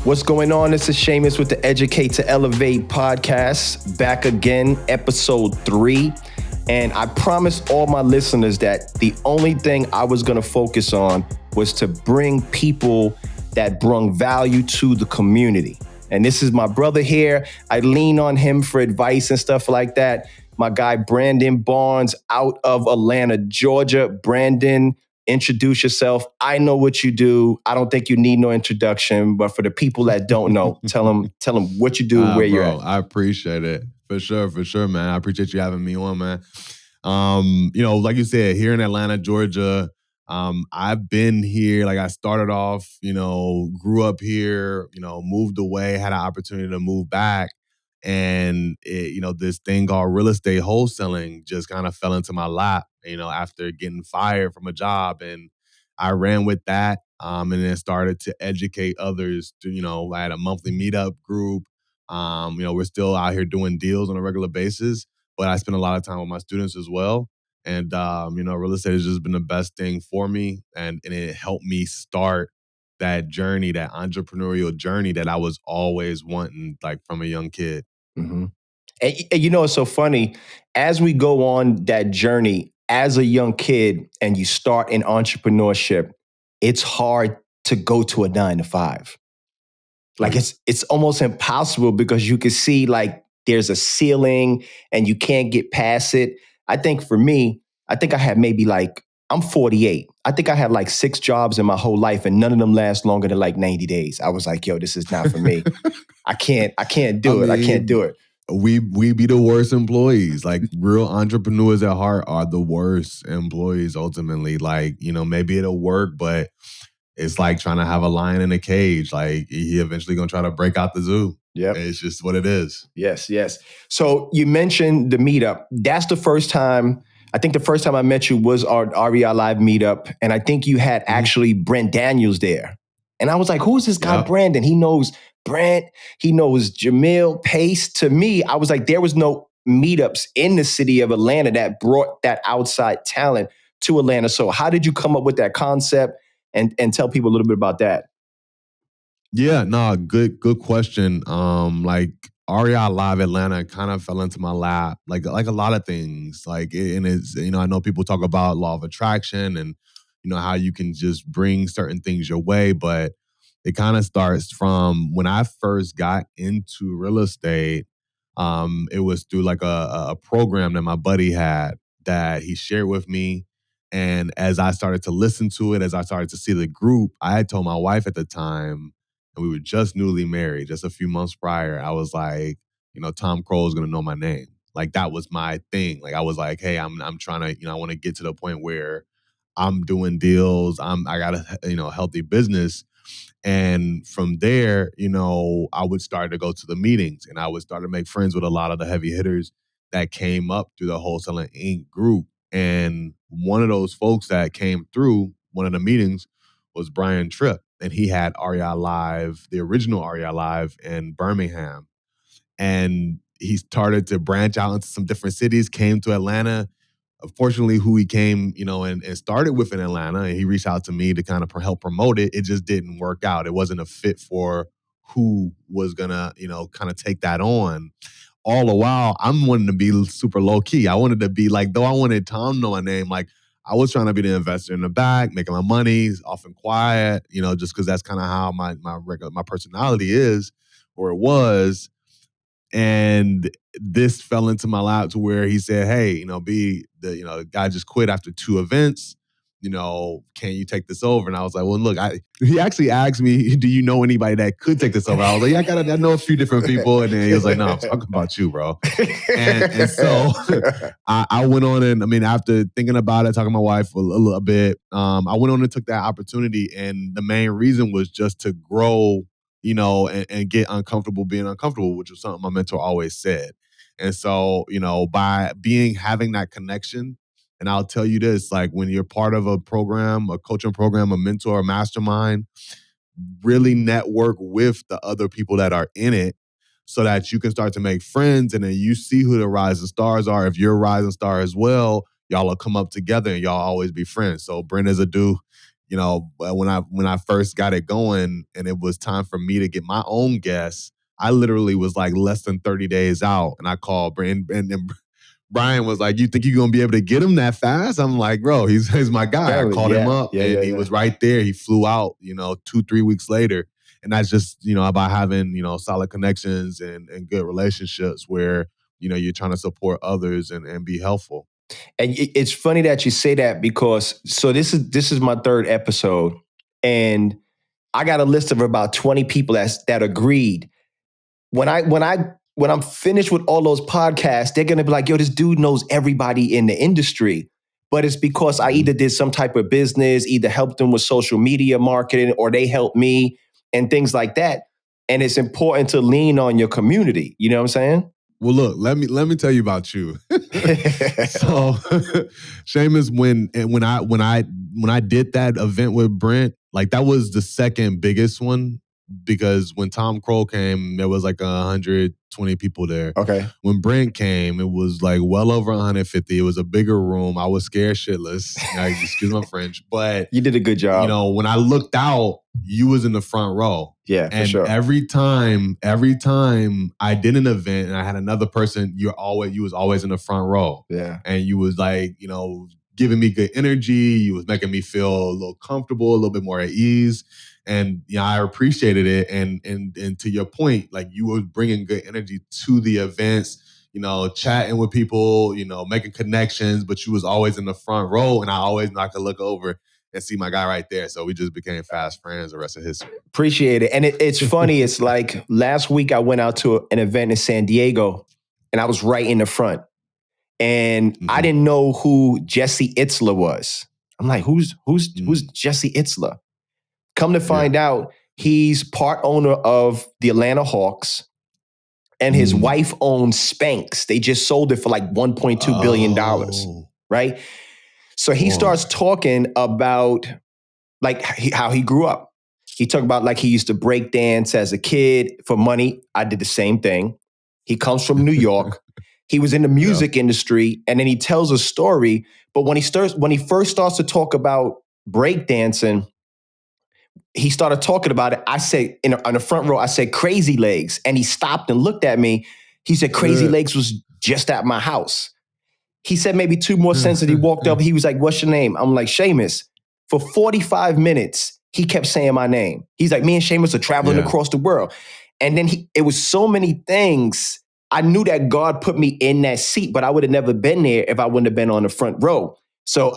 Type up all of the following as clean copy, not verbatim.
What's going on? This is Shamus with the Educate to Elevate podcast. Back again, episode 3. And I promised all my listeners that the only thing I was going to focus on was to bring people that bring value to the community. And this is my brother here. I lean on him for advice and stuff like that. My guy, Brandon Barnes, out of Atlanta, Georgia. Brandon, introduce yourself. I know what you do. I don't think you need no introduction, but for the people that don't know, tell them what you do, where you're at. I appreciate it. For sure, man. I appreciate you having me on, man. Like you said, here in Atlanta, Georgia, I've been here. Like I started off, grew up here, moved away, had an opportunity to move back. And this thing called real estate wholesaling just kind of fell into my lap, after getting fired from a job. And I ran with that, and then started to educate others. I had a monthly meetup group. We're still out here doing deals on a regular basis, but I spend a lot of time with my students as well. And, real estate has just been the best thing for me. And it helped me start that journey, that entrepreneurial journey that I was always wanting, like from a young kid. Mm-hmm. And it's so funny, as we go on that journey as a young kid and you start in entrepreneurship, it's hard to go to a 9-to-5. Like it's almost impossible because you can see like there's a ceiling and you can't get past it. I think for me, I had maybe I'm 48. I think I had 6 jobs in my whole life and none of them last longer than 90 days. I was like, yo, this is not for me. I can't do it. I can't do it. We be the worst employees. Like real entrepreneurs at heart are the worst employees ultimately. Maybe it'll work, but it's like trying to have a lion in a cage. Like he eventually gonna try to break out the zoo. Yeah, it's just what it is. Yes. So you mentioned the meetup. That's the first time. I think the first time I met you was our REI Live meetup, and I think you had actually Brent Daniels there. And I was like, "Who's this guy, Brandon? He knows Brent. He knows Jamil Pace." To me, I was like, there was no meetups in the city of Atlanta that brought that outside talent to Atlanta. So how did you come up with that concept? And tell people a little bit about that. Yeah, no, good question. REI Live Atlanta kind of fell into my lap, like a lot of things. And it's, I know people talk about law of attraction and, how you can just bring certain things your way, but it kind of starts from when I first got into real estate. It was through a program that my buddy had that he shared with me. And as I started to listen to it, as I started to see the group, I had told my wife at the time, and we were just newly married, just a few months prior, I was like, Tom Crow is going to know my name. Like that was my thing. Like I was like, hey, I'm trying to, I want to get to the point where I'm doing deals. I got a, healthy business. And from there, I would start to go to the meetings and I would start to make friends with a lot of the heavy hitters that came up through the Wholesale Inc. group. And one of those folks that came through one of the meetings was Brian Tripp. And he had REI Live, the original REI Live in Birmingham. And he started to branch out into some different cities, came to Atlanta. Fortunately, who he came, and started with in Atlanta, and he reached out to me to kind of help promote it. It just didn't work out. It wasn't a fit for who was gonna, kind of take that on. All the while, I'm wanting to be super low key. I wanted to be though I wanted Tom to know my name, I was trying to be the investor in the back, making my money, often quiet, just because that's kind of how my personality is, or it was. And this fell into my lap to where he said, hey, the guy just quit after 2 events. Can you take this over? And I was like, well, look, he actually asked me, do you know anybody that could take this over? I was like, yeah, I know a few different people. And then he was like, no, I'm talking about you, bro. And so I went on and, after thinking about it, talking to my wife a little bit, I went on and took that opportunity. And the main reason was just to grow, and get uncomfortable being uncomfortable, which was something my mentor always said. And so, by having that connection, and I'll tell you this, when you're part of a program, a coaching program, a mentor, a mastermind, really network with the other people that are in it so that you can start to make friends, and then you see who the rising stars are. If you're a rising star as well, y'all will come up together and y'all always be friends. So Brent is a dude, when I first got it going and it was time for me to get my own guests, I literally was like less than 30 days out, and I called Brian, and Brian was like, "You think you're gonna be able to get him that fast?" I'm like, "Bro, he's my guy." I Family, called him yeah. up, Yeah, and yeah, he yeah. was right there. He flew out, 2-3 weeks later, and that's just about having solid connections and good relationships where you're trying to support others and be helpful. And it's funny that you say that because this is my third episode, and I got a list of about 20 people that agreed. When I'm finished with all those podcasts, they're gonna be like, "Yo, this dude knows everybody in the industry." But it's because I Mhm. either did some type of business, either helped them with social media marketing, or they helped me and things like that. And it's important to lean on your community. You know what I'm Well, look, let me tell you about you. saying? So, Shamus, when I did that event with Brent, like that was the second biggest one because when Tom Kroll came, there was like 120 people there. Okay. When Brent came, it was like well over 150. It was a bigger room. I was scared shitless. Excuse my French, but You did a good job. when I looked out, you was in the front row. Yeah, for And sure. every time I did an event and I had another person, you was always in the front row. Yeah. And you was like, giving me good energy. You was making me feel a little comfortable, a little bit more at ease. And I appreciated it. And to your point, like you were bringing good energy to the events, chatting with people, making connections, but you was always in the front row. And I could look over and see my guy right there. So we just became fast friends the rest of history. Appreciate it. And it's funny. It's like last week I went out to an event in San Diego and I was right in the front. And I didn't know who Jesse Itzler was. I'm like, who's Jesse Itzler? Come to find out, he's part owner of the Atlanta Hawks, and his wife owns Spanx. They just sold it for like $1.2 billion, right? So he starts talking about like how he grew up. He talked about like he used to break dance as a kid for money. I did the same thing. He comes from New York. He was in the music industry, and then he tells a story. But when he first starts to talk about breakdancing, he started talking about it. I said on the front row, I said Crazy Legs, and he stopped and looked at me. He said Crazy Legs was just at my house. He said maybe two more sentences. He walked up. He was like, "What's your name?" I'm like, "Shamus." For 45 minutes, he kept saying my name. He's like, "Me and Shamus are traveling across the world." And then it was so many things. I knew that God put me in that seat, but I would have never been there if I wouldn't have been on the front row. So,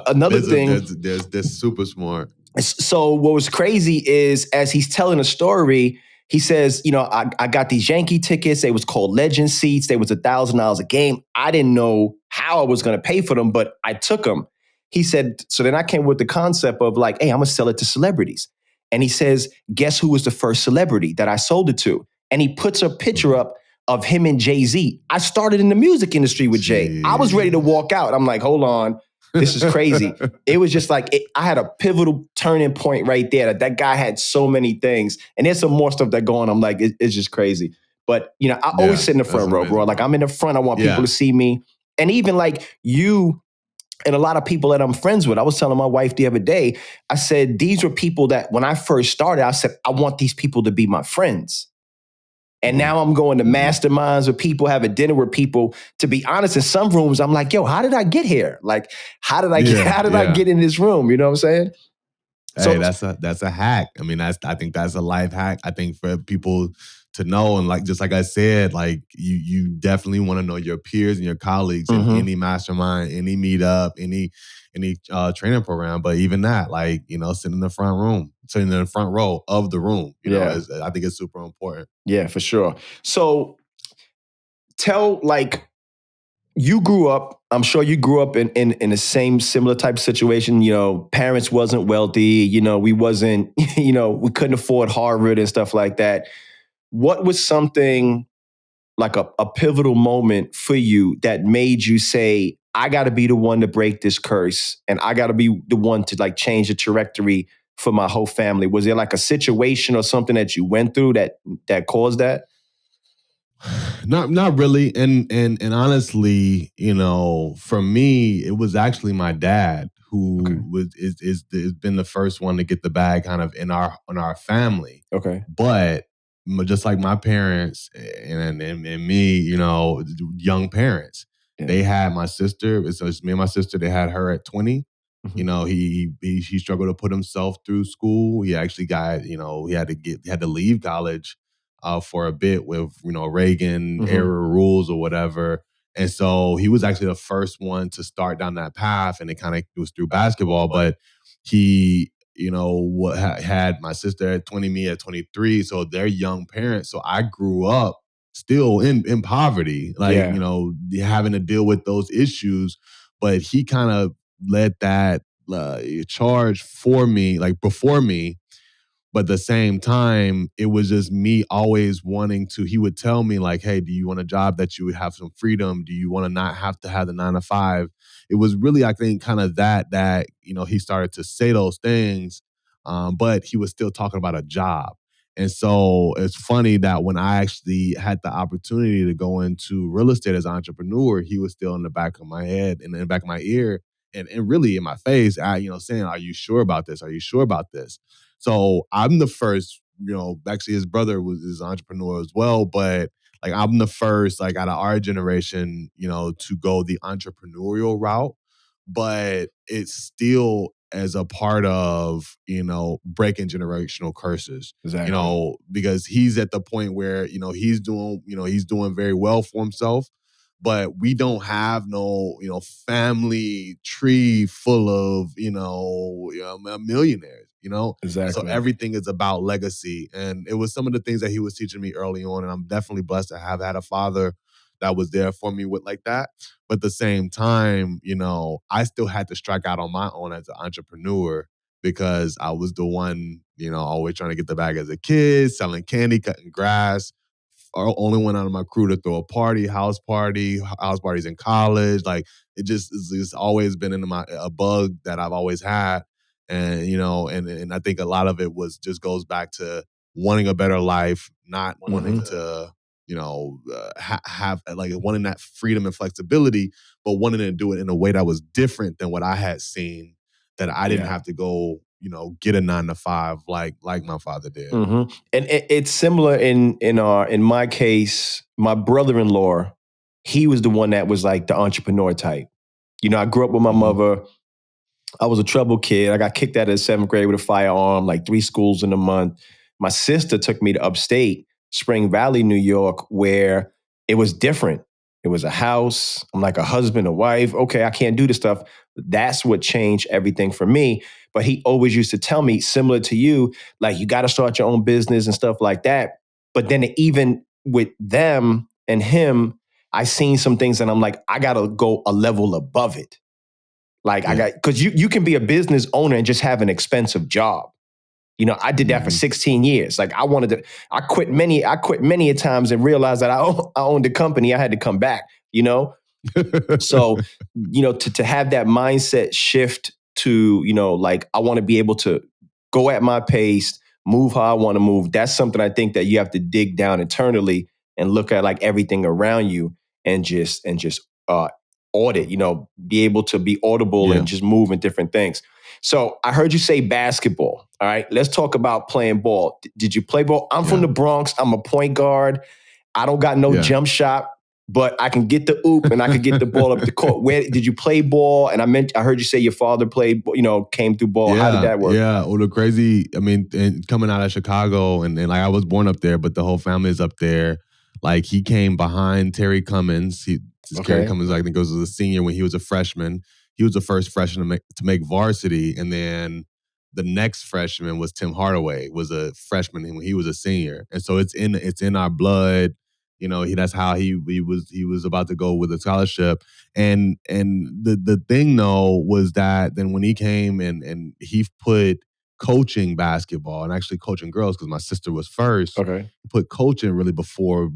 another thing. That's super smart. So what was crazy is as he's telling a story, he says, I got these Yankee tickets. They was called Legend seats. They was $1,000 a game. I didn't know how I was going to pay for them, but I took them. He said, so then I came with the concept of like, hey, I'm going to sell it to celebrities. And he says, guess who was the first celebrity that I sold it to? And he puts a picture up of him and Jay-Z. I started in the music industry with Jay. I was ready to walk out. I'm like, hold on. This is crazy. It was just like, I had a pivotal turning point right there. That guy had so many things. And there's some more stuff that go on. I'm like, it's just crazy. But, I always sit in the front row, bro. Like I'm in the front. I want people to see me. And even like you and a lot of people that I'm friends with, I was telling my wife the other day, I said, these were people that when I first started, I said, I want these people to be my friends. And now I'm going to masterminds with people, having dinner with people. To be honest, in some rooms, I'm like, yo, how did I get here? Like, how did I get in this room? You know what I'm saying? Hey, that's a hack. I mean, I think that's a life hack. I think for people to know, and like just like I said, like you definitely want to know your peers and your colleagues in any mastermind, any meetup, any training program. But even that, like sitting in the front row of the room, I think it's super important. Yeah, for sure. So you grew up, I'm sure you grew up in the same similar type of situation. Parents wasn't wealthy, we wasn't, we couldn't afford Harvard and stuff like that. What was something like a pivotal moment for you that made you say, I got to be the one to break this curse and I got to be the one to like change the trajectory for my whole family? Was there like a situation or something that you went through that caused that? Not really. And honestly, for me, it was actually my dad who is been the first one to get the bag kind of in our family. Okay. But just like my parents and me, young parents, they had my sister. So it's me and my sister. They had her at 20. He struggled to put himself through school. He actually got, he had to leave college for a bit with, Reagan era rules or whatever. And so he was actually the first one to start down that path, and it kind of was through basketball. But he, had my sister at 20, me at 23. So they're young parents. So I grew up still in poverty, having to deal with those issues. But he kind of led that charge for me, like before me. But at the same time, it was just me always wanting to, he would tell me like, hey, do you want a job that you would have some freedom? Do you want to not have to have the 9 to 5? It was really, I think, kind of that, he started to say those things, but he was still talking about a job. And so it's funny that when I actually had the opportunity to go into real estate as an entrepreneur, he was still in the back of my head and in the back of my ear and really in my face, saying, are you sure about this? Are you sure about this? So I'm the first, actually his brother is an entrepreneur as well, but like I'm the first, like out of our generation, to go the entrepreneurial route, but it's still as a part of, breaking generational curses. Exactly. Because he's at the point where, he's doing very well for himself, but we don't have no, family tree full of, millionaires, And so Exactly. everything is about legacy. And it was some of the things that he was teaching me early on. And I'm definitely blessed to have had a father that was there for me with like that. But at the same time, I still had to strike out on my own as an entrepreneur because I was the one, always trying to get the bag as a kid, selling candy, cutting grass. Only one out of my crew to throw a party, house parties in college. Like it's always been in a bug that I've always had. And, and I think a lot of it goes back to wanting a better life, not wanting to, have like wanting that freedom and flexibility, but wanting to do it in a way that was different than what I had seen, that I didn't have to go, get a 9 to 5 like my father did. And it's similar in my case. My brother-in-law, he was the one that was like the entrepreneur type. I grew up with my mother. I was a troubled kid. I got kicked out of the 7th grade with a firearm, like 3 schools in a month. My sister took me to upstate, Spring Valley, New York, where it was different. It was a house. I'm like a husband, a wife. Okay, I can't do this stuff. That's what changed everything for me. But he always used to tell me, similar to you, like you got to start your own business and stuff like that. But then even with them and him, I seen some things and I'm like, I got to go a level above it. Like I got, because you can be a business owner and just have an expensive job. I did that for 16 years. Like I quit many a times and realized that I owned a company. I had to come back, So, to have that mindset shift to, like I want to be able to go at my pace, move how I want to move. That's something I think that you have to dig down internally and look at like everything around you and just audit, be able to be audible and just move in different things. So I heard you say basketball. All right, let's talk about playing ball. Did you play ball? I'm from the Bronx. I'm a point guard. I don't got no jump shot, but I can get the oop and I can get the ball up the court. Where did you play ball? And I heard you say your father played, came through ball. How did that work? Yeah. Well, the crazy, and coming out of Chicago and like I was born up there, but the whole family is up there. Like he came behind Terry Cummins. Terry Cummins, I think, was a senior when he was a freshman. He was the first freshman to make varsity, and then the next freshman was Tim Hardaway, was a freshman when he was a senior, and so it's in our blood. That's how he was about to go with a scholarship, and the thing though was that then when he came and he put coaching basketball and actually coaching girls because my sister was first. He put coaching really before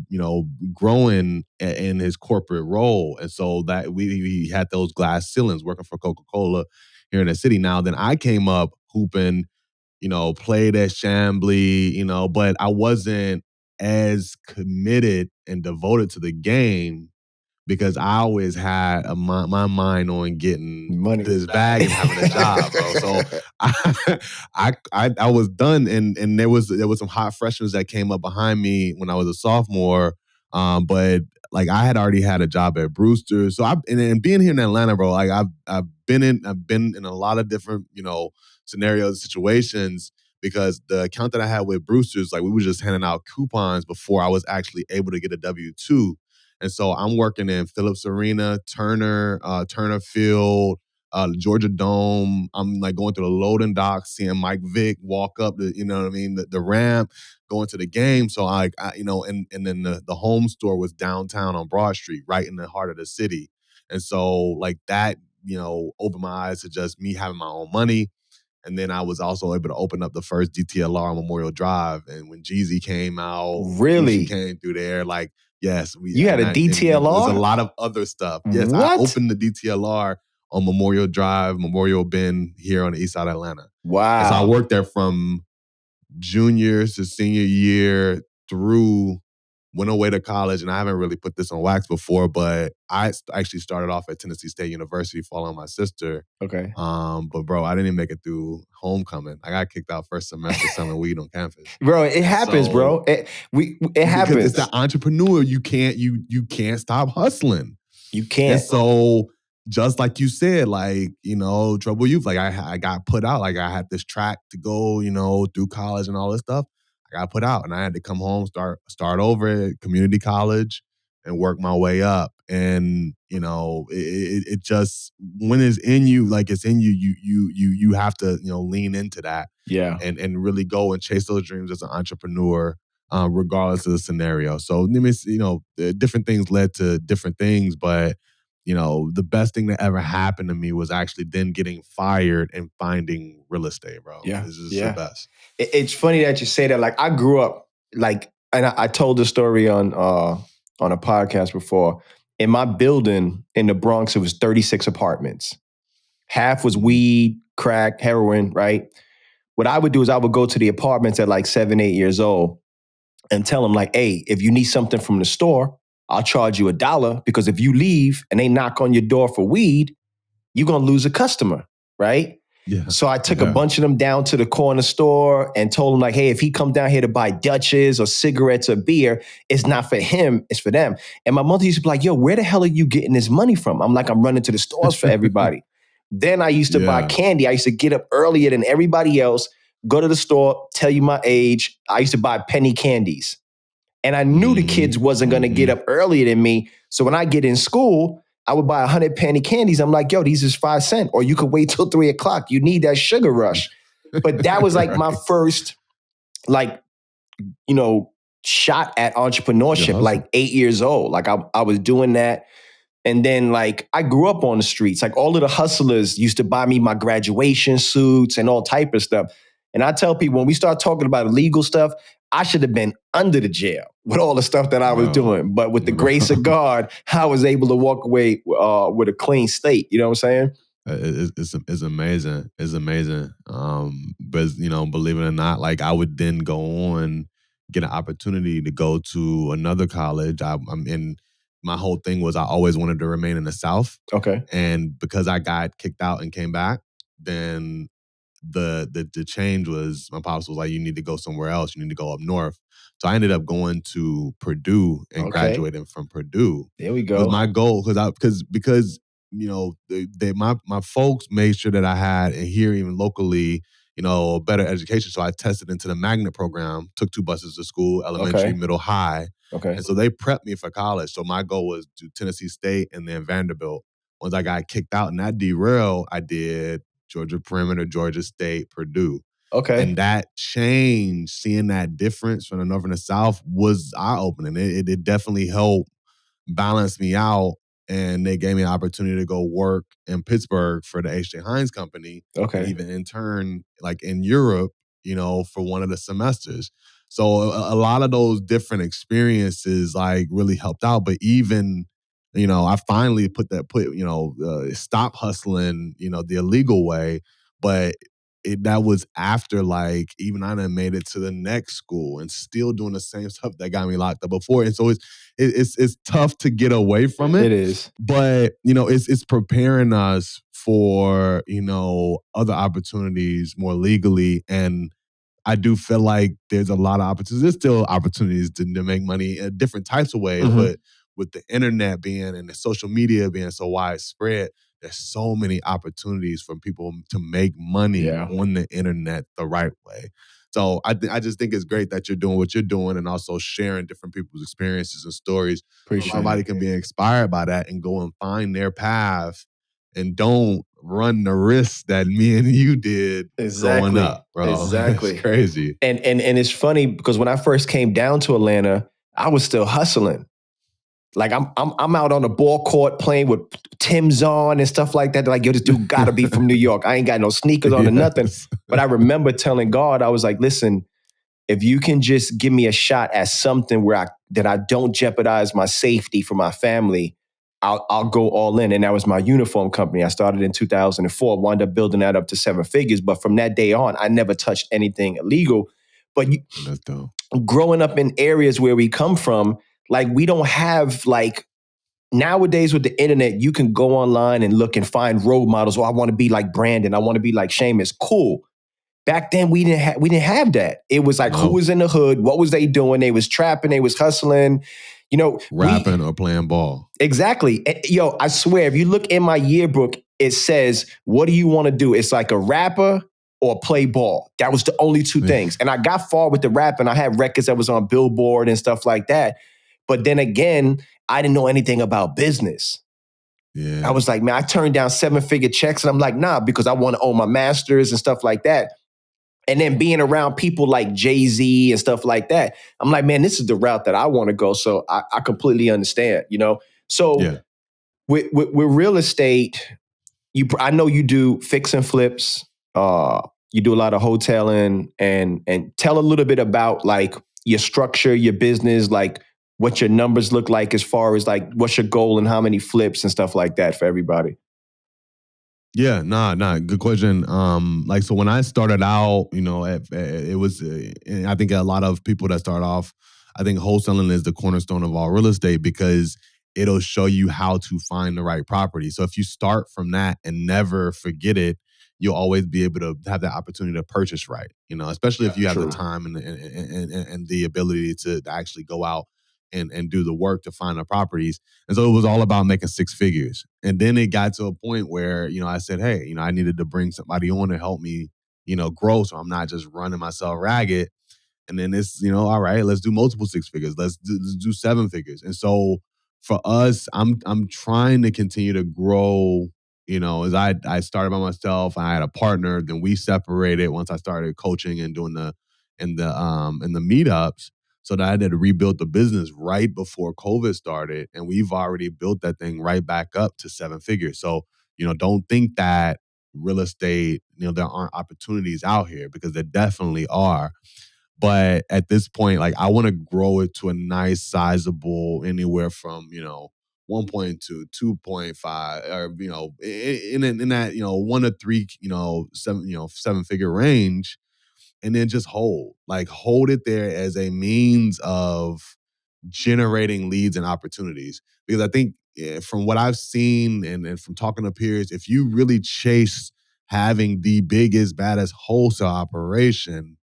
growing in his corporate role, and so that we had those glass ceilings working for Coca-Cola here in the city. Now then I came up hooping, played at Chambly, but I wasn't as committed and devoted to the game because I always had my mind on getting Money. this bag and having a job, bro. So I was done, and there was some hot freshmen that came up behind me when I was a sophomore. But like I had already had a job at Brewster's, so and being here in Atlanta, bro. Like I've been in a lot of different scenarios, situations, because the account that I had with Brewster's, like we were just handing out coupons before I was actually able to get a W-2. And so I'm working in Phillips Arena, Turner Field, Georgia Dome. I'm like going through the loading dock, seeing Mike Vick walk up the, you know what I mean, the ramp, going to the game. So and then the home store was downtown on Broad Street, right in the heart of the city. And so like that, opened my eyes to just me having my own money. And then I was also able to open up the first DTLR on Memorial Drive. And when Jeezy came out, Really? Gucci came through there, like, yes. You had a And there's a DTLR? lot of other stuff. Yes, I What? opened the DTLR on Memorial Drive, Memorial Bend here on the east side of Atlanta. Wow. And so I worked there from juniors to senior year through, went away to college, and I haven't really put this on wax before, but I actually started off at Tennessee State University following my sister. Okay. But bro, I didn't even make it through homecoming. I got kicked out first semester selling weed on campus. Bro, it happens, bro. It happens. Because it's the entrepreneur. You can't stop hustling. You can't. And so, just like you said, like, trouble youth, like I got put out. Like I had this track to go, through college and all this stuff. I got put out, and I had to come home, start over at community college, and work my way up. And it just, when it's in you, like it's in you, you have to lean into that, yeah, and really go and chase those dreams as an entrepreneur, regardless of the scenario. So different things led to different things, but the best thing that ever happened to me was actually then getting fired and finding real estate, bro. Yeah, this is the best. It's funny that you say that. Like I grew up, like, and I told the story on a podcast before. In my building in the Bronx, it was 36 apartments. Half was weed, crack, heroin, right? What I would do is I would go to the apartments at like 7, 8 years old and tell them like, hey, if you need something from the store, I'll charge you $1, because if you leave and they knock on your door for weed, you're going to lose a customer, right? Yeah. So I took a bunch of them down to the corner store and told them like, hey, if he comes down here to buy Dutches or cigarettes or beer, it's not for him, it's for them. And my mother used to be like, yo, where the hell are you getting this money from? I'm like, I'm running to the stores for everybody. Then I used to buy candy. I used to get up earlier than everybody else, go to the store, tell you my age. I used to buy penny candies. And I knew the kids wasn't going to get up earlier than me. So when I get in school, I would buy 100 penny candies. I'm like, yo, these is 5 cents. Or you could wait till 3 o'clock. You need that sugar rush. But that was like my first, like, shot at entrepreneurship, like 8 years old. Like I was doing that. And then like I grew up on the streets. Like all of the hustlers used to buy me my graduation suits and all type of stuff. And I tell people, when we start talking about illegal stuff, I should have been under the jail with all the stuff that I was doing. But with the grace of God, I was able to walk away with a clean state. You know what I'm saying? It's amazing. It's amazing. But believe it or not, like I would then go on, get an opportunity to go to another college. I'm in. My whole thing was I always wanted to remain in the South. Okay. And because I got kicked out and came back, then the change was, my pops was like, you need to go somewhere else. You need to go up north. So I ended up going to Purdue and graduating from Purdue. There we go. It was my goal because my folks made sure that I had, and here even locally, a better education. So I tested into the magnet program, took 2 buses to school, elementary, middle, high. Okay. And so they prepped me for college. So my goal was to Tennessee State and then Vanderbilt. Once I got kicked out and that derailed, I did Georgia Perimeter, Georgia State, Purdue. Okay. And that change, seeing that difference from the North and the South, was eye-opening. It definitely helped balance me out. And they gave me an opportunity to go work in Pittsburgh for the H.J. Heinz Company. Okay. And even intern like in Europe, for one of the semesters. So a lot of those different experiences like really helped out. But even, I finally stop hustling, the illegal way. But that was after like even I done made it to the next school and still doing the same stuff that got me locked up before. And so it's tough to get away from it. It is. But it's preparing us for other opportunities more legally. And I do feel like there's a lot of opportunities. There's still opportunities to make money in different types of ways, but with the internet being and the social media being so widespread, there's so many opportunities for people to make money on the internet the right way. So I just think it's great that you're doing what you're doing and also sharing different people's experiences and stories. Somebody can be inspired by that and go and find their path and don't run the risk that me and you did growing up, bro. Exactly. It's crazy. And it's funny because when I first came down to Atlanta, I was still hustling. Like I'm out on the ball court playing with Tim's on and stuff like that. They're like, yo, this dude gotta be from New York. I ain't got no sneakers on or nothing. But I remember telling God, I was like, listen, if you can just give me a shot at something where I don't jeopardize my safety for my family, I'll go all in. And that was my uniform company. I started in 2004, wound up building that up to 7 figures. But from that day on, I never touched anything illegal. But That's dope. Growing up in areas where we come from, like we don't have like nowadays with the internet, you can go online and look and find role models. Oh, I want to be like Brandon. I want to be like Shamus. Cool. Back then, we didn't have that. It was like, who was in the hood? What was they doing? They was trapping. They was hustling. Rapping or playing ball. Exactly. And, yo, I swear, if you look in my yearbook, it says, what do you want to do? It's like a rapper or play ball. That was the only two things. And I got far with the rapping. I had records that was on Billboard and stuff like that. But then again, I didn't know anything about business. Yeah. I was like, man, I turned down 7-figure checks. And I'm like, nah, because I want to own my masters and stuff like that. And then being around people like Jay-Z and stuff like that, I'm like, man, this is the route that I want to go. So I completely understand, So with real estate, I know you do fix and flips. You do a lot of hoteling and tell a little bit about like your structure, your business, like what your numbers look like as far as like what's your goal and how many flips and stuff like that for everybody. Yeah, good question. Like, so when I started out, it was, and I think a lot of people that start off, I think wholesaling is the cornerstone of all real estate because it'll show you how to find the right property. So if you start from that and never forget it, you'll always be able to have that opportunity to purchase right, especially if you have the time and the ability to actually go out and do the work to find the properties. And so it was all about making 6 figures. And then it got to a point where, I said, hey, I needed to bring somebody on to help me, grow. So I'm not just running myself ragged. And then it's, all right, let's do multiple 6 figures. Let's do 7 figures. And so for us, I'm trying to continue to grow, as I started by myself, I had a partner, then we separated once I started coaching and doing the meetups. So that I had to rebuild the business right before COVID started. And we've already built that thing right back up to 7 figures. So, don't think that real estate, there aren't opportunities out here because there definitely are. But at this point, like I want to grow it to a nice sizable anywhere from, 1.2, 2.5, or, in that, 1 to 3, 7 figure range. And then just hold it there as a means of generating leads and opportunities. Because I think from what I've seen and from talking to peers, if you really chase having the biggest, baddest wholesale operation,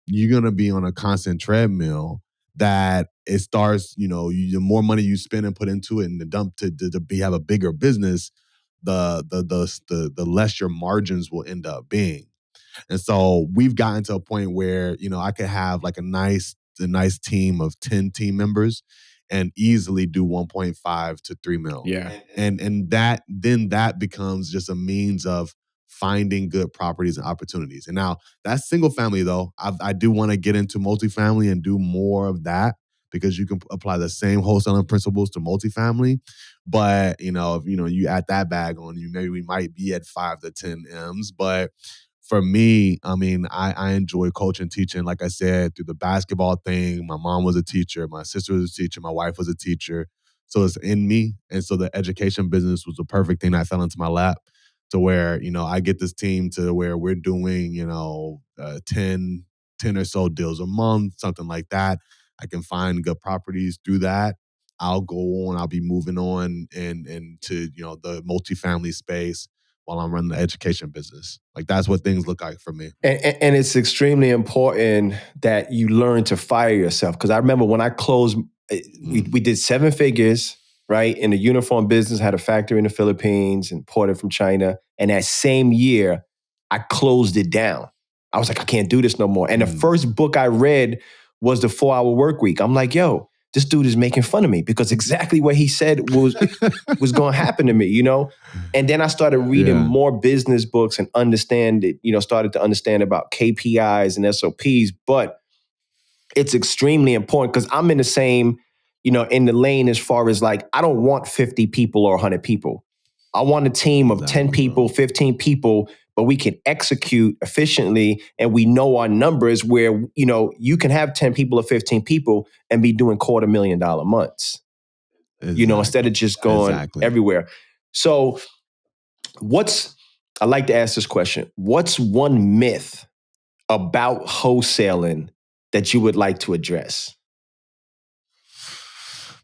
you're going to be on a constant treadmill that it starts, the more money you spend and put into it and the dump to have a bigger business, the less your margins will end up being. And so we've gotten to a point where, I could have like a nice team of 10 team members and easily do 1.5 to 3 mil. Yeah. And that becomes just a means of finding good properties and opportunities. And now that's single family though. I do want to get into multifamily and do more of that because you can apply the same wholesaling principles to multifamily. But, if you add that bag on, maybe we might be at 5 to 10 M's. But for me, I mean, I enjoy coaching, teaching. Like I said, through the basketball thing, my mom was a teacher, my sister was a teacher, my wife was a teacher. So it's in me. And so the education business was the perfect thing that fell into my lap. to where, I get this team to where we're doing, 10 or so deals a month, something like that. I can find good properties through that. I'll go on, I'll be moving on and to, the multifamily space while I'm running the education business. Like that's what things look like for me. And it's extremely important that you learn to fire yourself. Because I remember when I closed, we did 7 figures, right? In the uniform business, had a factory in the Philippines, imported from China. And that same year, I closed it down. I was like, I can't do this no more. And the first book I read was The 4-Hour Work Week. I'm like, yo, this dude is making fun of me because exactly what he said was going to happen to me, And then I started reading more business books and started to understand about KPIs and SOPs. But it's extremely important because I'm in the same, in the lane as far as like, I don't want 50 people or 100 people. I want a team of 10 people, 15 people, but we can execute efficiently and we know our numbers where, you can have 10 people or 15 people and be doing $250,000 months, instead of just going everywhere. So I like to ask this question. What's one myth about wholesaling that you would like to address?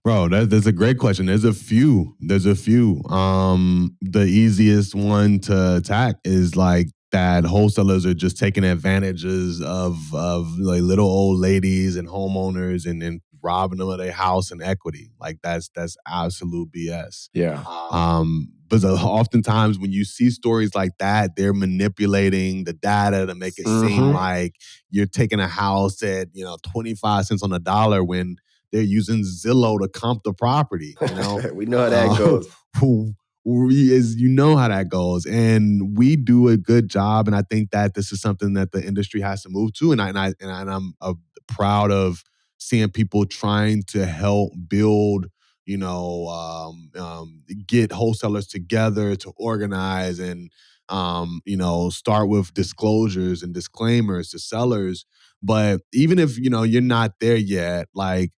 Bro, that's a great question. There's a few. The easiest one to attack is like that wholesalers are just taking advantages of like little old ladies and homeowners and robbing them of their house and equity. Like that's absolute BS. Yeah. But oftentimes when you see stories like that, they're manipulating the data to make it seem like you're taking a house at 25 cents on the dollar when they're using Zillow to comp the property. We know how that goes. You know how that goes, and we do a good job. And I think that this is something that the industry has to move to. And I'm proud of seeing people trying to help build. Get wholesalers together to organize and start with disclosures and disclaimers to sellers. But even if you're not there yet, like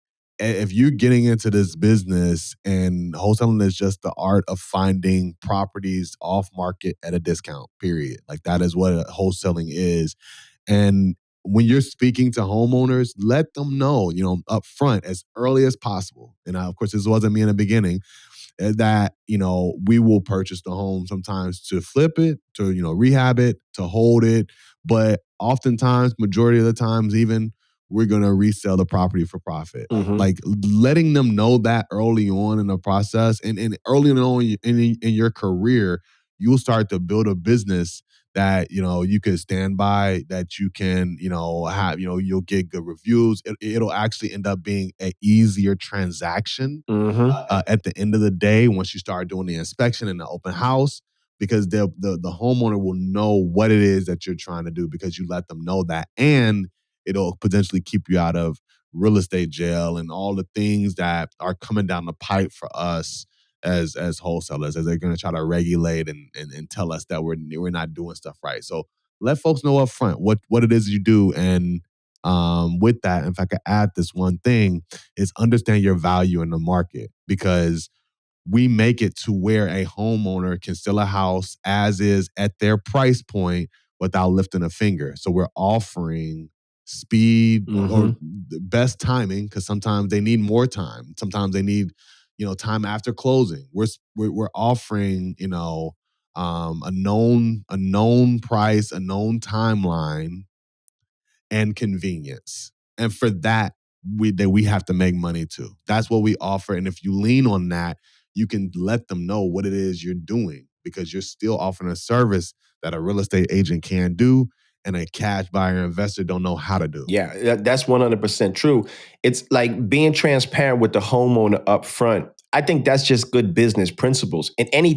if you're getting into this business and wholesaling is just the art of finding properties off market at a discount, period. Like that is what wholesaling is. And when you're speaking to homeowners, let them know, up front as early as possible. And of course, this wasn't me in the beginning, that, we will purchase the home sometimes to flip it, to, rehab it, to hold it. But oftentimes, majority of the times, even we're going to resell the property for profit. Like letting them know that early on in the process and early on in your career, you'll start to build a business that, you can stand by, that you can, have, you'll get good reviews. It'll actually end up being an easier transaction at the end of the day once you start doing the inspection and the open house, because the homeowner will know what it is that you're trying to do because you let them know that. And it'll potentially keep you out of real estate jail and all the things that are coming down the pipe for us as wholesalers, as they're going to try to regulate and tell us that we're not doing stuff right. So let folks know up front what it is you do. And with that, if I could add this one thing, is understand your value in the market, because we make it to where a homeowner can sell a house as is at their price point without lifting a finger. So we're offering speed or the best timing, because sometimes they need more time. Sometimes they need, time after closing. We're offering, a known price, a known timeline, and convenience. And for that, we have to make money too. That's what we offer. And if you lean on that, you can let them know what it is you're doing, because you're still offering a service that a real estate agent can do and a cash buyer investor don't know how to do. Yeah, that's 100% true. It's like being transparent with the homeowner up front. I think that's just good business principles. And any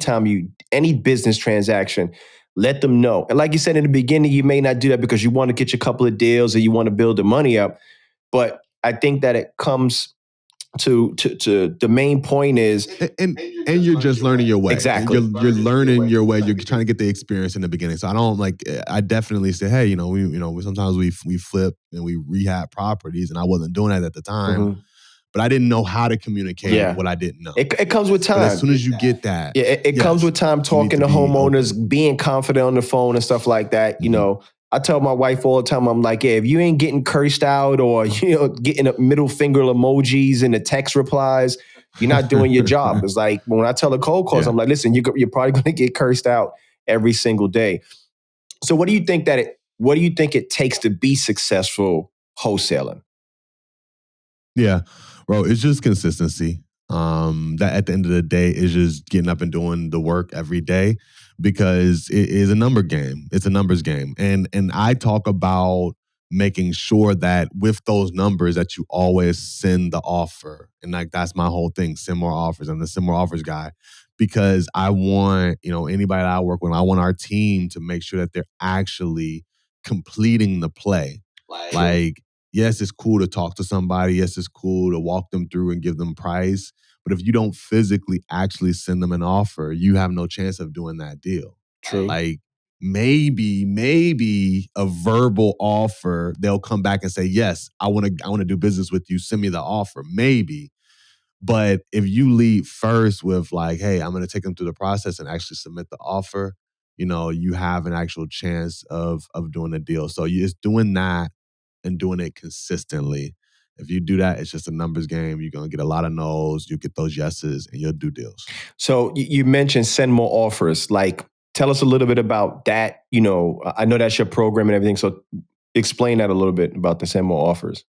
business transaction, let them know. And like you said in the beginning, you may not do that because you want to get your couple of deals or you want to build the money up. But I think that it comes to the main point is, and you're just learning your way. Exactly. You're learning your way. You're trying to get the experience in the beginning. So I definitely say, hey, we sometimes we flip and we rehab properties, and I wasn't doing that at the time. but I didn't know how to communicate what I didn't know. It comes with time. But as soon as you get that, yeah, it comes with time talking to homeowners, being confident on the phone and stuff like that. You know, I tell my wife all the time, I'm like, yeah, if you ain't getting cursed out or, you know, getting a middle finger emojis in the text replies, you're not doing your job. It's like when I tell the cold calls, I'm like, listen, you're probably going to get cursed out every single day. So what do you think it takes to be successful wholesaling? Yeah, bro, it's just consistency. That at the end of the day is just getting up and doing the work every day, because it is a number game. It's a numbers game. And I talk about making sure that with those numbers that you always send the offer. And like that's my whole thing, send more offers. I'm the send more offers guy, because I want, you know, anybody that I work with, I want our team to make sure that they're actually completing the play. Like, yes, it's cool to talk to somebody. Yes, it's cool to walk them through and give them price. But if you don't physically actually send them an offer, you have no chance of doing that deal. True. Like maybe a verbal offer, they'll come back and say, yes, I want to do business with you. Send me the offer. Maybe. But if you lead first with like, hey, I'm going to take them through the process and actually submit the offer, you know, you have an actual chance of doing a deal. So you're just doing that and doing it consistently. If you do that, it's just a numbers game. You're going to get a lot of no's. You get those yeses and you'll do deals. So you mentioned send more offers. Like, tell us a little bit about that. You know, I know that's your program and everything. So explain that a little bit about the send more offers.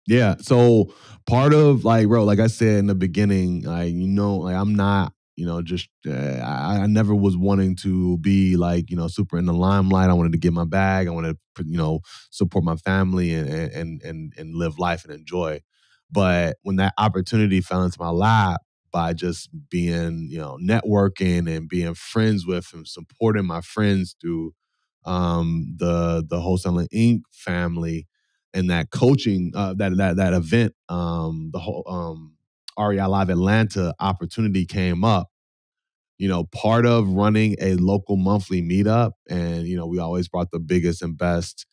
Yeah. So part of like, bro, like I said in the beginning, like, you know, like I'm not, you know, just, I never was wanting to be like, you know, super in the limelight. I wanted to get my bag. I wanted to, you know, support my family and live life and enjoy. But when that opportunity fell into my lap by just being, you know, networking and being friends with and supporting my friends through the Wholesaling Inc. family, and that coaching, that event, the whole REI Live Atlanta opportunity came up. You know, part of running a local monthly meetup, and you know, we always brought the biggest and best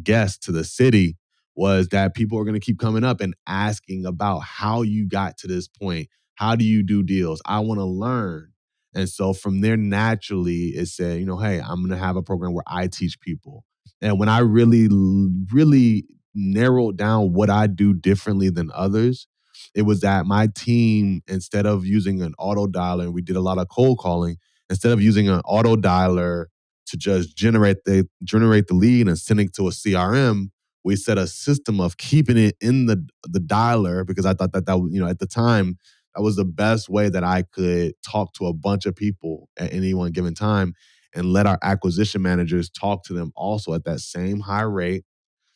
guests to the city, was that people are going to keep coming up and asking about how you got to this point. How do you do deals? I want to learn. And so from there, naturally, it said, you know, hey, I'm going to have a program where I teach people. And when I really narrowed down what I do differently than others, it was that my team, instead of using an auto dialer, and we did a lot of cold calling, instead of using an auto dialer to just generate the lead and sending to a CRM, we set a system of keeping it in the dialer, because I thought that you know, at the time, that was the best way that I could talk to a bunch of people at any one given time, and let our acquisition managers talk to them also at that same high rate.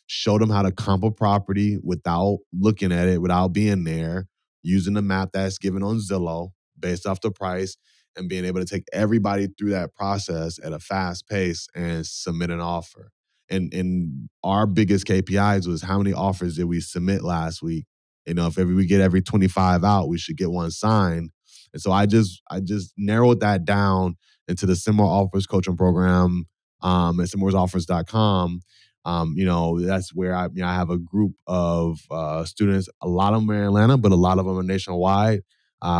Show them how to comp a property without looking at it, without being there, using the map that's given on Zillow based off the price, and being able to take everybody through that process at a fast pace and submit an offer. And our biggest KPIs was how many offers did we submit last week? You know, if we get every 25 out, we should get one signed. And so I just narrowed that down into the Similar Offers coaching program at similaroffers.com. You know, that's where I have a group of students. A lot of them are in Atlanta, but a lot of them are nationwide.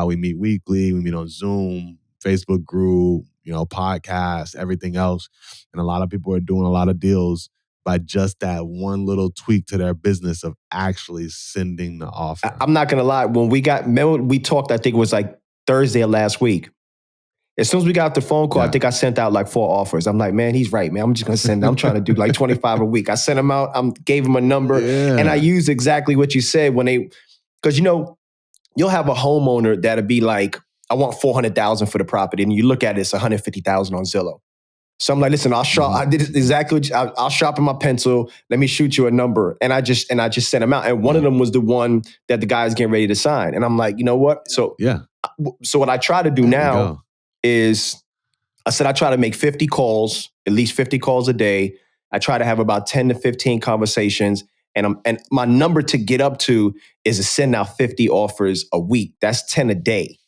We meet weekly. We meet on Zoom, Facebook group, you know, podcasts, everything else. And a lot of people are doing a lot of deals by just that one little tweak to their business of actually sending the offer. I'm not going to lie. When we talked, I think it was like Thursday of last week. As soon as we got the phone call, I think I sent out like 4 offers. I'm like, man, he's right, man. I'm just going to send. I'm trying to do like 25 a week. I sent them out. Gave them a number. And I used exactly what you said because, you know, you'll have a homeowner that'll be like, I want $400,000 for the property. And you look at it, it's $150,000 on Zillow. So I'm like, listen, I'll shop. I did exactly I'll sharpen my pencil. Let me shoot you a number. And I just sent them out. And one of them was the one that the guy's getting ready to sign. And I'm like, you know what? So what I try to do now is, I said, I try to make 50 calls, at least 50 calls a day. I try to have about 10 to 15 conversations. And my number to get up to is to send out 50 offers a week. That's 10 a day.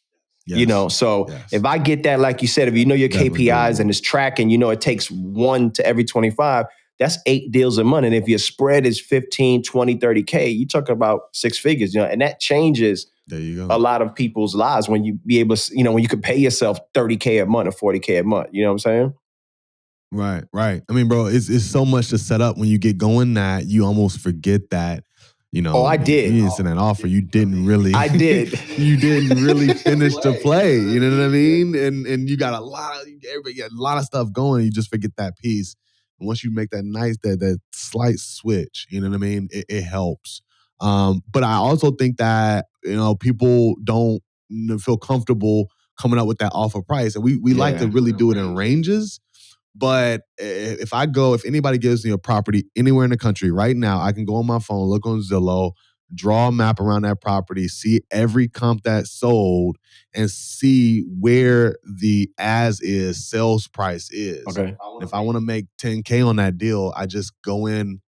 Yes. You know, so if I get that, like you said, if you know your KPIs and it's tracking, you know, it takes 1 to every 25, that's 8 deals a month. And if your spread is 15, 20, 30K, you're talking about 6 figures, and that changes There you go. a lot of people's lives when you be able to, when you could pay yourself 30K a month or 40K a month. You know what I'm saying? Right. I mean, bro, it's so much to set up when you get going that you almost forget that, Oh, I you did. didn't send that offer. You didn't really I did. you didn't really finish the play. You know what I mean? And you got everybody got a lot of stuff going. You just forget that piece. And once you make that slight switch, you know what I mean? It helps. But I also think that, people don't feel comfortable coming up with that offer price. And we like to really do it in ranges. But if anybody gives me a property anywhere in the country right now, I can go on my phone, look on Zillow, draw a map around that property, see every comp that sold, and see where the as is sales price is. Okay. If I want to make 10K on that deal, I just go in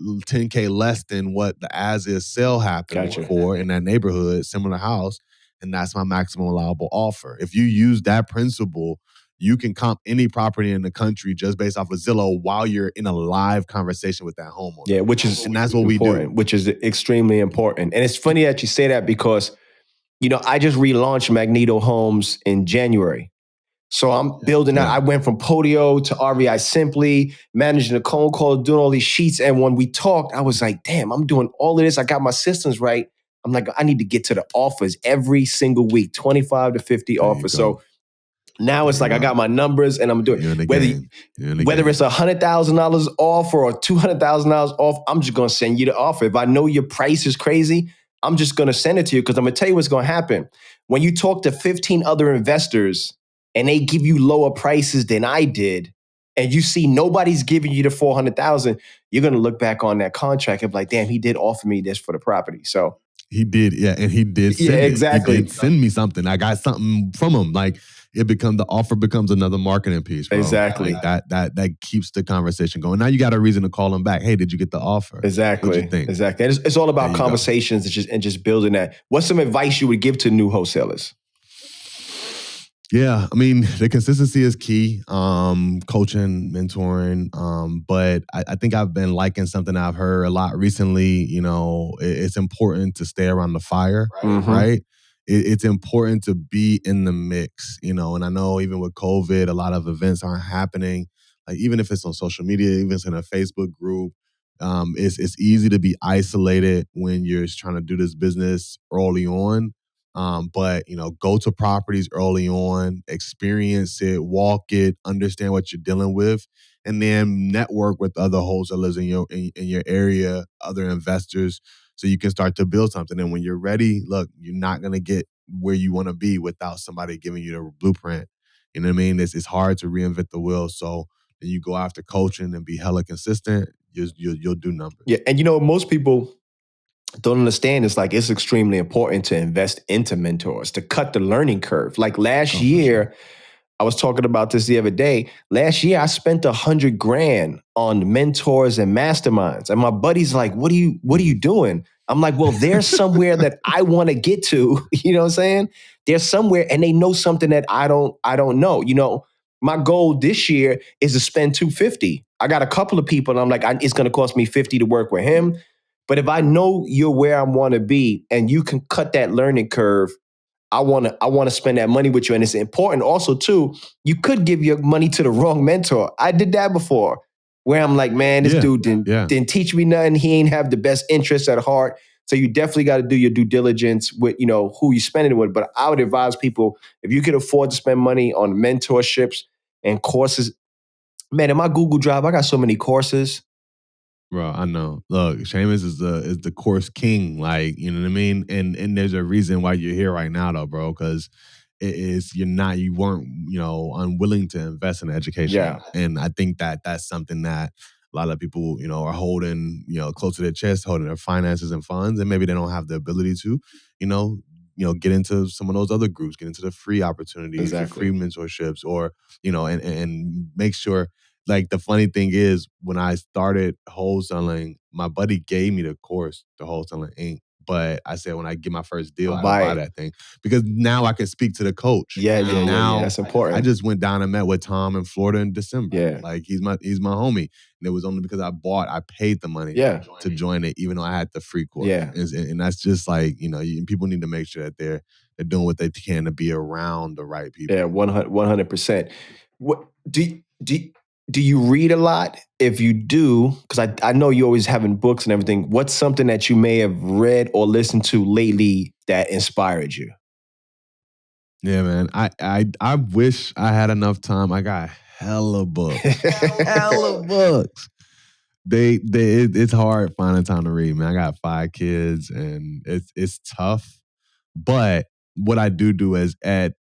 10K less than what the as is sale happened Gotcha. for in that neighborhood, similar house, and that's my maximum allowable offer. If you use that principle, you can comp any property in the country just based off of Zillow while you're in a live conversation with that homeowner. Yeah, and that's what we do. Which is extremely important. And it's funny that you say that because, I just relaunched Magneto Homes in January. So I'm building out. I went from Podio to REI Simply, managing the phone call, doing all these sheets. And when we talked, I was like, damn, I'm doing all of this. I got my systems right. I'm like, I need to get to the offers every single week, 25 to 50 offers. So now it's like I got my numbers and I'm doing whether it's $100,000 off or $200,000 off. I'm just gonna send you the offer. If I know your price is crazy, I'm just gonna send it to you because I'm gonna tell you what's gonna happen. When you talk to 15 other investors and they give you lower prices than I did, and you see nobody's giving you the 400,000, you're gonna look back on that contract and be like, damn, he did offer me this for the property. So he did, and he did send it. Exactly. He did send me something. I got something from him. Like the offer becomes another marketing piece, bro. Exactly. Like that keeps the conversation going. Now you got a reason to call him back. Hey, did you get the offer? Exactly. What'd you think? Exactly. And it's all about conversations and just building that. What's some advice you would give to new wholesalers? Yeah, I mean, the consistency is key. Coaching, mentoring. But I think I've been liking something I've heard a lot recently. It's important to stay around the fire, right? It's important to be in the mix, and I know even with COVID, a lot of events aren't happening. Like even if it's on social media, even if it's in a Facebook group, it's easy to be isolated when you're trying to do this business early on. But go to properties early on, experience it, walk it, understand what you're dealing with, and then network with other wholesalers in your area, other investors, so you can start to build something. And when you're ready, look, you're not gonna get where you want to be without somebody giving you the blueprint. You know what I mean? It's hard to reinvent the wheel. So then you go after coaching and be hella consistent. You'll do numbers. Yeah, and most people don't understand it's extremely important to invest into mentors to cut the learning curve. Like last year, I was talking about this the other day. Last year, I spent $100,000 on mentors and masterminds, and my buddy's like, "What are you doing?" I'm like, "Well, there's somewhere that I want to get to." You know what I'm saying? There's somewhere, and they know something that I don't know. My goal this year is to spend $250. I got a couple of people, and I'm like, it's going to cost me $50 to work with him. But if I know you're where I want to be, and you can cut that learning curve, I want to spend that money with you. And it's important also too, you could give your money to the wrong mentor. I did that before where I'm like, man, this dude didn't teach me nothing. He ain't have the best interests at heart. So you definitely got to do your due diligence with, who you spending it with. But I would advise people, if you could afford to spend money on mentorships and courses, man, in my Google Drive, I got so many courses. Bro, I know. Look, Shamus is the course king. Like, you know what I mean? And there's a reason why you're here right now, though, bro, because you weren't, unwilling to invest in education. Yeah. And I think that's something that a lot of people, are holding, close to their chest, holding their finances and funds, and maybe they don't have the ability to, get into some of those other groups, get into the free opportunities, the free mentorships, or, and make sure. Like the funny thing is, when I started wholesaling, my buddy gave me the course, the Wholesaling Inc. But I said, when I get my first deal, I'll I'll buy buy it. that thing. Because now I can speak to the coach. Yeah. That's important. I just went down and met with Tom in Florida in December. Yeah. Like he's my homie. And it was only because I paid the money to join it, even though I had the free course. Yeah. And that's just like, people need to make sure that they're doing what they can to be around the right people. Yeah, 100%. What do you read a lot? If you do, because I know you're always having books and everything, what's something that you may have read or listened to lately that inspired you? Yeah, man. I wish I had enough time. I got hella books. Hella books. It's hard finding time to read, man. I got 5 kids and it's tough. But what I do is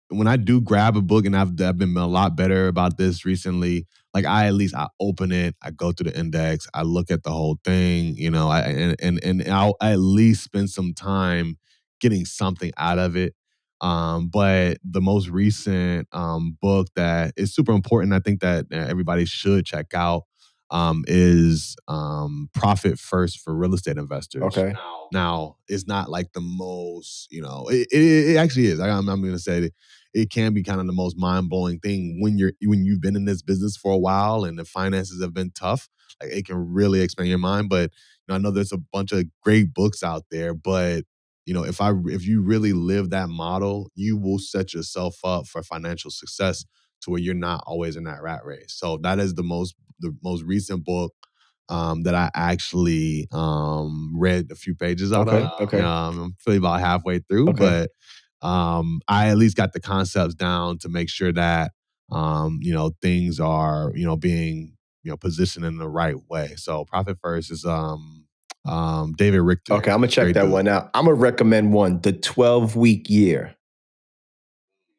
when I do grab a book, and I've been a lot better about this recently, like I open it, I go through the index, I look at the whole thing, and I'll at least spend some time getting something out of it. But the most recent book that is super important, I think that everybody should check out, is Profit First for Real Estate Investors. Okay. Now, it's not like the most, it actually is. I'm going to say that it can be kind of the most mind-blowing thing when you've been in this business for a while and the finances have been tough. Like it can really expand your mind. But I know there's a bunch of great books out there, but if you really live that model, you will set yourself up for financial success to where you're not always in that rat race. So that is the most recent book that I actually read a few pages out of. Okay. I'm probably about halfway through, but I at least got the concepts down to make sure that things are being positioned in the right way. So Profit First is David Richter. Okay, I'm gonna check that one out. I'm gonna recommend one, The 12-Week Year.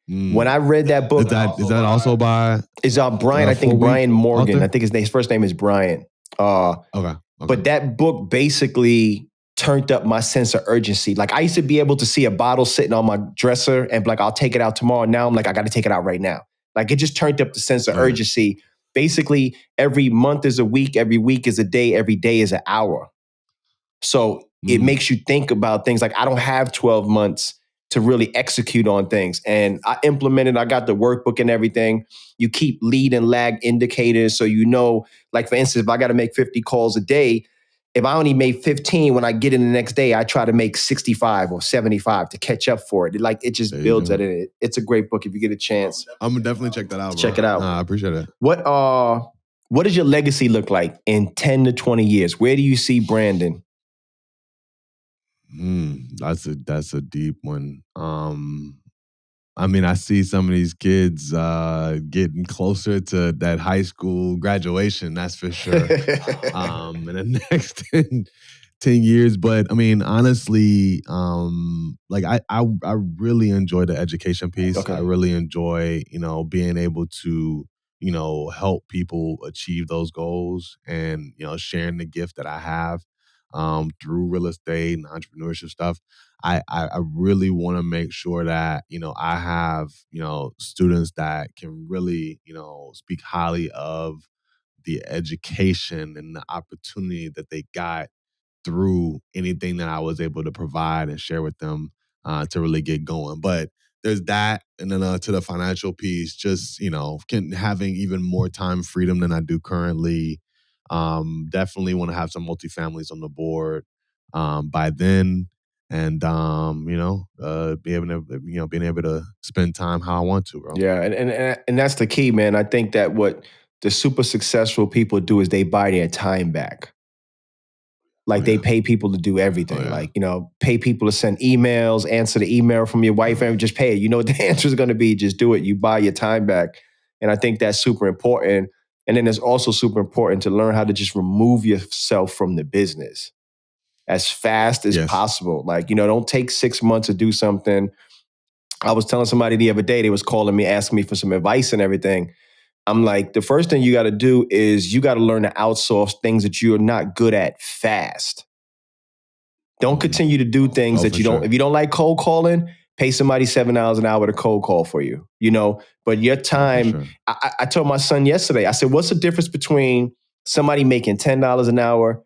When I read that book, is that also by? It's Brian. I think Brian Morgan. Author? I think his first name is Brian. Okay. But that book basically turned up my sense of urgency. Like I used to be able to see a bottle sitting on my dresser and be like, I'll take it out tomorrow. Now I'm like, I got to take it out right now. Like it just turned up the sense of urgency. Basically, every month is a week, every week is a day, every day is an hour. So it makes you think about things like I don't have 12 months to really execute on things. And I got the workbook and everything. You keep lead and lag indicators. So like for instance, if I got to make 50 calls a day, if I only made 15, when I get in the next day, I try to make 65 or 75 to catch up for it. It just builds that in it. It's a great book if you get a chance. I'm gonna definitely check that out, bro. Check it out. I appreciate it. What does your legacy look like in 10 to 20 years? Where do you see Brandon? That's a deep one. I see some of these kids getting closer to that high school graduation, that's for sure. In the next 10 years. But honestly, I really enjoy the education piece. Okay. I really enjoy, being able to, help people achieve those goals and, sharing the gift that I have through real estate and entrepreneurship stuff. I really want to make sure that, I have, students that can really, speak highly of the education and the opportunity that they got through anything that I was able to provide and share with them to really get going. But there's that. And then to the financial piece, just, having even more time freedom than I do currently. Definitely want to have some multifamilies on the board by then. And being able to spend time how I want to, bro. Yeah, and that's the key, man. I think that what the super successful people do is they buy their time back. Like they pay people to do everything. Like, pay people to send emails, answer the email from your wife, and just pay it. You know what the answer is going to be, just do it. You buy your time back. And I think that's super important. And then it's also super important to learn how to just remove yourself from the business as fast as possible. Like, don't take 6 months to do something. I was telling somebody the other day, they was calling me, asking me for some advice and everything. I'm like, the first thing you got to do is you got to learn to outsource things that you're not good at fast. Don't continue to do things that you don't. If you don't like cold calling, pay somebody $7 an hour to cold call for you. But your time. I told my son yesterday. I said, what's the difference between somebody making $10 an hour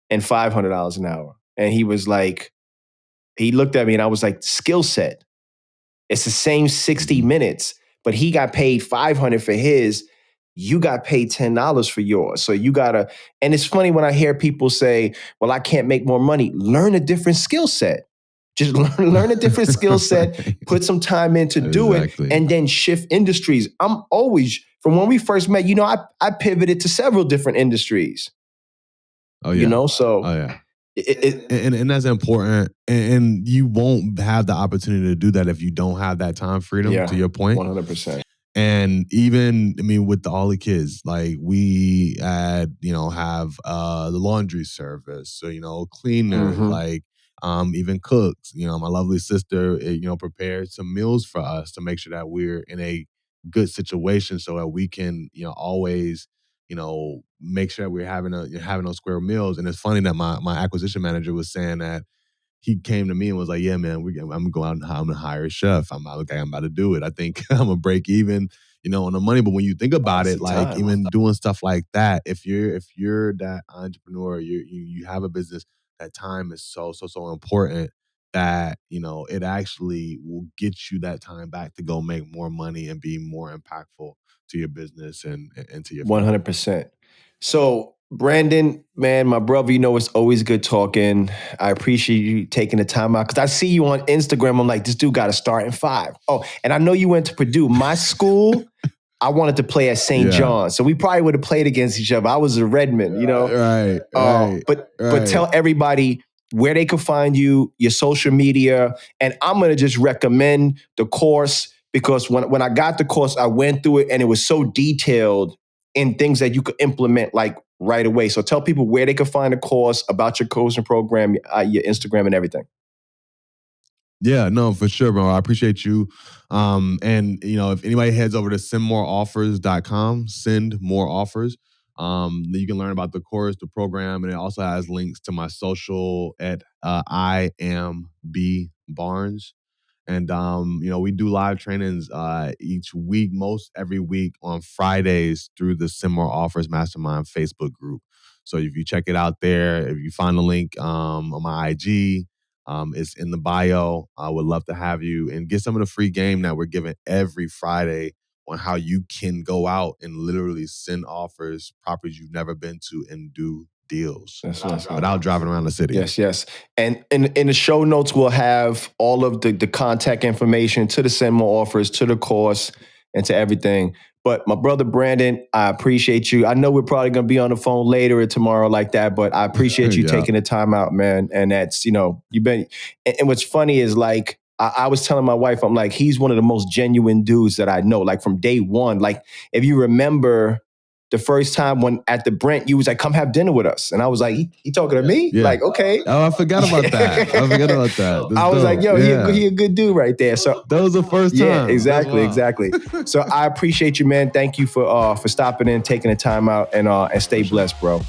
and $500 an hour? And he was like, He looked at me and I was like, skill set. It's the same 60 minutes, but he got paid $500 for his. You got paid $10 for yours. So you gotta, and it's funny when I hear people say, well, I can't make more money. Learn a different skill set. Just learn a different skill set, put some time in to do it, and then shift industries. I'm always, from when we first met, I pivoted to several different industries. Oh, yeah. You know, so and that's important. And you won't have the opportunity to do that if you don't have that time freedom, to your point. 100%. And even, I mean, with all the kids, like we have the laundry service, so, cleaners, like even cooks, my lovely sister, prepared some meals for us to make sure that we're in a good situation so that we can, always, make sure that we're having those square meals. And it's funny that my acquisition manager was saying that he came to me and was like, yeah, man, I'm gonna go out and I'm gonna hire a chef. I'm about to do it. I think I'm gonna break even, on the money. But when you think about it, like even doing stuff like that, if you're that entrepreneur, you have a business, that time is so important that, it actually will get you that time back to go make more money and be more impactful to your business and to your family. 100%. So, Brandon, man, my brother, it's always good talking. I appreciate you taking the time out because I see you on Instagram. I'm like, this dude got to start in 5. Oh, and I know you went to Purdue. My school, I wanted to play at St. John's. So we probably would have played against each other. I was a Redmond, Right. But tell everybody where they can find you, your social media, and I'm going to just recommend the course because when I got the course, I went through it and it was so detailed in things that you could implement like right away. So tell people where they can find the course, about your coaching program, your Instagram and everything. Yeah, no, for sure, bro. I appreciate you. And if anybody heads over to sendmoreoffers.com, send more offers. You can learn about the course, the program, and it also has links to my social at I am B Barnes. And we do live trainings each week, most every week on Fridays through the Send More Offers Mastermind Facebook group. So if you check it out there, if you find the link on my IG, it's in the bio. I would love to have you and get some of the free game that we're giving every Friday on how you can go out and literally send offers, properties you've never been to, and do deals without driving around the city. Yes. And in the show notes, we'll have all of the contact information to the Send More Offers, to the course, and to everything. But my brother Brandon, I appreciate you. I know we're probably going to be on the phone later or tomorrow like that, but I appreciate you taking the time out, man. And that's, you've been, and what's funny is like, I was telling my wife, I'm like, he's one of the most genuine dudes that I know, like from day one. Like, if you remember the first time when at the Brent, you was like, come have dinner with us. And I was like, he talking to me? Yeah. Like, okay. Oh, I forgot about that. I was like, yo, he a good dude right there. So that was the first time. Yeah, exactly. So I appreciate you, man. Thank you for stopping in, taking the time out, and stay blessed, bro.